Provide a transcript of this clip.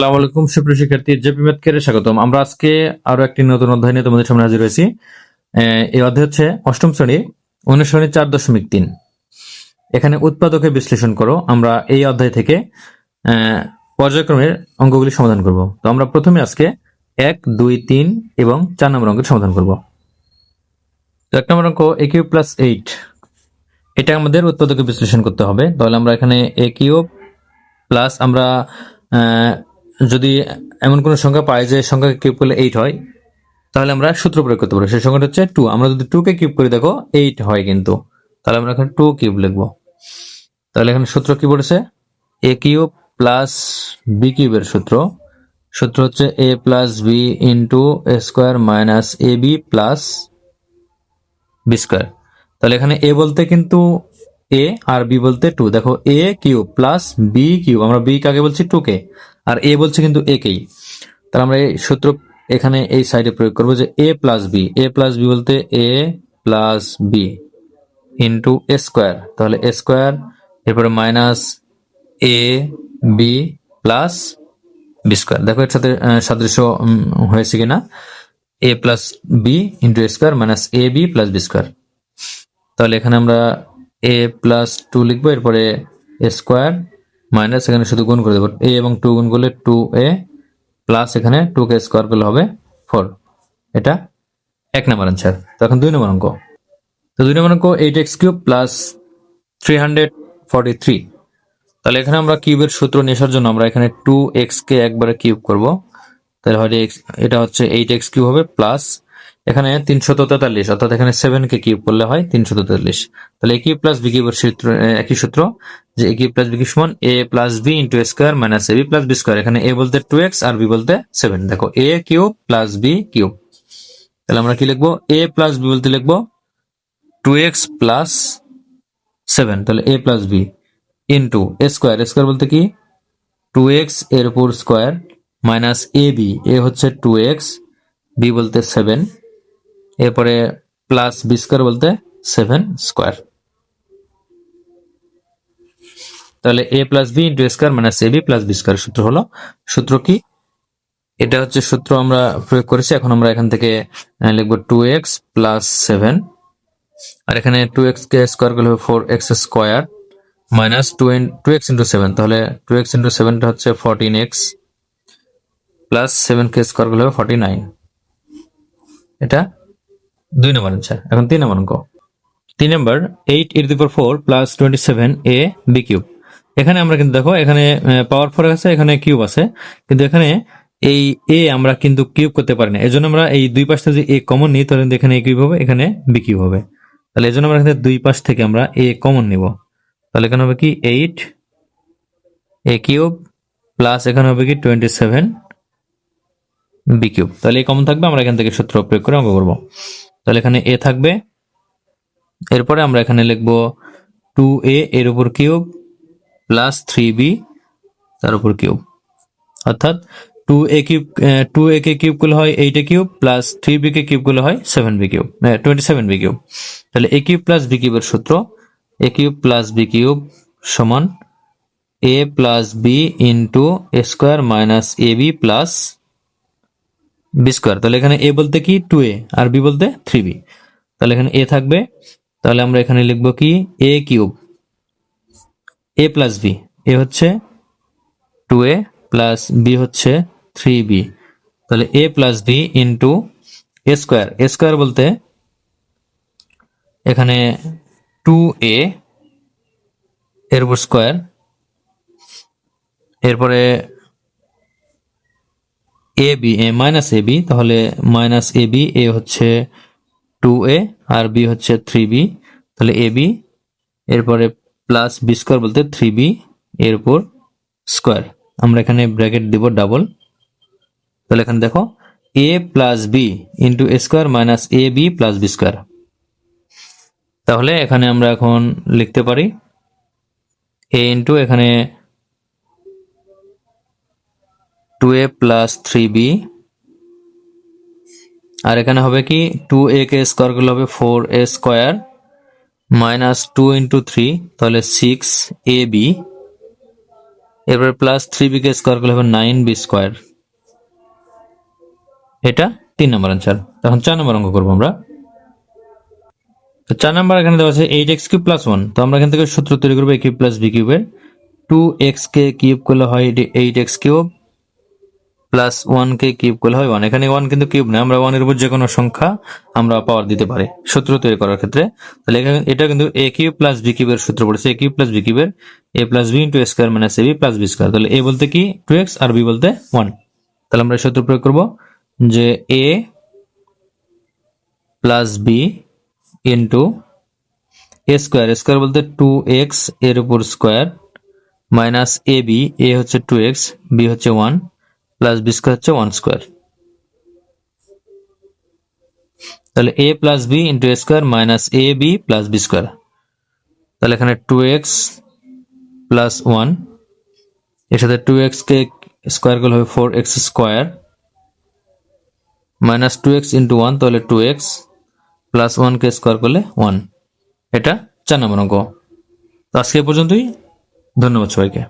আসসালামু আলাইকুম সুপ্রিয় শিক্ষার্থী, জেপি ম্যাথ কেয়ারে স্বাগতম। আমরা আজকে আরো একটি নতুন অধ্যায় নিয়ে তোমাদের সামনে হাজির হয়েছি। এই অধ্যায় হচ্ছে অষ্টম শ্রেণী অনুসরণী 4.3। এখানে উৎপাদকে বিশ্লেষণ করো। আমরা এই অধ্যায় থেকে পর্যায়ক্রমের অঙ্কগুলি সমাধান করব। তো আমরা প্রথমে আজকে 1, 2, 3 এবং 4 নম্বর অঙ্কের সমাধান করব। তো 1 নম্বর অঙ্ক a কিউব প্লাস 8, এটা আমাদের উৎপাদকে বিশ্লেষণ করতে হবে। তাহলে আমরা এখানে a কিউব প্লাস আমরা যদি এমন কোন সংখ্যা পাই যে সংখ্যাকে কিউব করলে 8 হয়, তাহলে আমরা সূত্র প্রয়োগ করতে পারি। সেই সংখ্যাটা হচ্ছে 2। আমরা যদি 2 কে কিউব করি দেখো 8 হয়, কিন্তু তাহলে আমরা এখানে 2 কিউব লিখবো। তাহলে এখানে সূত্র কি বলেছে, a কিউব প্লাস b কিউবের সূত্র হচ্ছে a plus b into a square minus a b plus b square. তাহলে এখানে a বলতে কিন্তু a আর b বলতে 2। দেখো a cube plus b cube, আমরা b কাকে বলছি 2 কে, আর a বলছে কিন্তু a কেই। তাহলে আমরা এই সূত্র এখানে এই সাইডে প্রয়োগ করবো যে a প্লাস বি বলতে a plus b into a square. তাহলে এ স্কোয়ার, এরপরে minus a b plus b square. দেখো এর সাথে সাদৃশ্য হয়েছে কিনা, a plus b into a square minus a b plus b square. তাহলে এখানে আমরা a প্লাস 2 লিখবো, এরপরে এ স্কোয়ার মাইনাস এখানে শুধু গুণ করে দেবো, a এবং 2 গুণ করলে 2a প্লাস এখানে 2 কে স্কোয়ার করলে হবে 4। এটা 1 নম্বর আনসার। তো এখন 2 নম্বর অঙ্ক। তো 2 নম্বর অঙ্ক 8x কিউব প্লাস 343। তাহলে এখানে আমরা কিউবের সূত্র নিয়ে আসার জন্য আমরা এখানে 2x কে একবারে কিউব করব। তাহলে হয় এটা হচ্ছে 8x কিউব হবে প্লাস এখানে 343, অর্থাৎ এখানে 7 কে কিউব করলে হয় 343। তাহলে a কিউব প্লাস b কিউবের সূত্র একই সূত্র, যে a cube plus b cube সমান a plus b into a square minus ab plus b square. এখানে a বলতে 2x আর b বলতে 7। দেখো a cube plus b cube. তাহলে আমরা কি লিখবো, a প্লাস b বলতে লিখবো 2x প্লাস 7। তাহলে a plus b into a square, বলতে কি 2x এর উপর স্কোয়ার মাইনাস ab, a হচ্ছে 2x, b বলতে 7, এরপরে প্লাস বি স্কোয়ার বলতে 7 স্কোয়ার। তাহলে a plus b into square minus a b plus b square সূত্র হলো। সূত্র কি, এটা হচ্ছে সূত্র আমরা প্রয়োগ করেছি। এখন আমরা এখান থেকে লিখবো 2x প্লাস 7, আর এখানে 2x কে স্কোয়ার করলে হবে 4x square minus 2x into 7। তাহলে 2x ইন্টু 7টা হচ্ছে 14x প্লাস 7 কে স্কোয়ার করলে হবে 49। এটা 2 নম্বর আনসার। এখন 3 নম্বর অঙ্ক। 3 নম্বর 8 e to the power 4 plus 27a b cube. এখানে আমরা কিন্তু দেখো এখানে পাওয়ার 4 আছে, এখানে কিউব আছে, কিন্তু এখানে এই a আমরা কিন্তু কিউব করতে পারি না। এজন্য আমরা এই দুই পাশ থেকে a কমন নিই, তাহলে এখানে a কিউব হবে, এখানে b কিউব হবে। তাহলে এজন্য আমরা এখানে দুই পাশ থেকে আমরা a কমন নিব। তাহলে এখানে হবে কি 8 a কিউব প্লাস এখানে হবে কি 27 b কিউব। তাহলে এই কমন থাকবে, আমরা এখান থেকে সূত্র প্রয়োগ করে অঙ্ক করব। তাহলে এখানে a থাকবে, এরপরে আমরা এখানে লিখব 2a এর উপর কিউব প্লাস 3b তার উপর কিউব, অর্থাৎ 2a কে কিউব করলে হয় 8a cube plus 3b K cube করলে হয় 7b কিউব 27b কিউব। তাহলে a কিউব প্লাস b কিউবের সূত্র a cube plus b cube সমান a plus b into a square minus ab plus b square. তাহলে এখানে a বলতে কি 2a আর b বলতে 3b। তাহলে এখানে a থাকবে, তাহলে আমরা এখানে লিখবো কি a cube a plus b, a হচ্ছে 2a প্লাস b হচ্ছে 3b। তাহলে a plus b into a square বলতে এখানে 2a এর উপর স্কোয়ার, এরপরে ab মাইনাস ab, তাহলে মাইনাস ab, a হচ্ছে 2a আর b হচ্ছে 3b। তাহলে ab, এরপরে প্লাস বি স্কোয়ার বলতে 3b এর উপর স্কোয়ার। আমরা এখানে ব্র্যাকেট দিব ডাবল। তাহলে এখানে দেখো a plus b into a square minus a b plus b square. তাহলে এখানে আমরা এখন লিখতে পারি a ইন্টু এখানে 2a প্লাস 3b, আর এখানে হবে কি 2a কে স্কোয়ার করলে হবে 4a স্কোয়ার মাইনাস 2 ইন্টু 3, তাহলে 6ab এরপরে প্লাস 3b কে স্কোয়ার করলে হবে 9b স্কোয়ার। এটা 3 নম্বর অ্যান্সার। এখন 4 নম্বর অঙ্ক করবো আমরা। তো 4 নম্বর এখানে দেওয়া আছে 8x কিউব প্লাস 1। তো আমরা এখান থেকে সূত্র তৈরি করবো a কিউব প্লাস b কিউবের। 2x কে কিউব করলে হয় 8x cube plus 1 K cube করলে হয় 1। এখানে 1 কিন্তু কিউব না, আমরা 1 এর উপর যে কোনো সংখ্যা আমরা পাওয়ার দিতে পারি সূত্র তৈরি করার ক্ষেত্রে। তাহলে এখানে এটা কিন্তু a কিউব প্লাস b কিউবের সূত্র পড়েছে, a কিউব প্লাস b কিউবের a plus b into a square minus ab plus b square. তাহলে a বলতে কি 2x আর b বলতে 1। তাহলে আমরা সূত্র প্রয়োগ করব যে a plus b into a square, square বলতে 2x এর উপর স্কোয়ার মাইনাস ab, a হচ্ছে 2x, b হচ্ছে 1 প্লাস b স্কোয়ার হচ্ছে 1 স্কোয়ার। তাহলে a plus b into a square minus a b plus b square. তাহলে এখানে 2x প্লাস 1 এর সাথে 2x কে স্কোয়ার করলে হবে 4x square minus 2x into 1, তাহলে 2x প্লাস 1 কে স্কোয়ার করলে 1। এটা 4 নম্বর অঙ্ক। তো আজকে এ পর্যন্তই। ধন্যবাদ সবাইকে।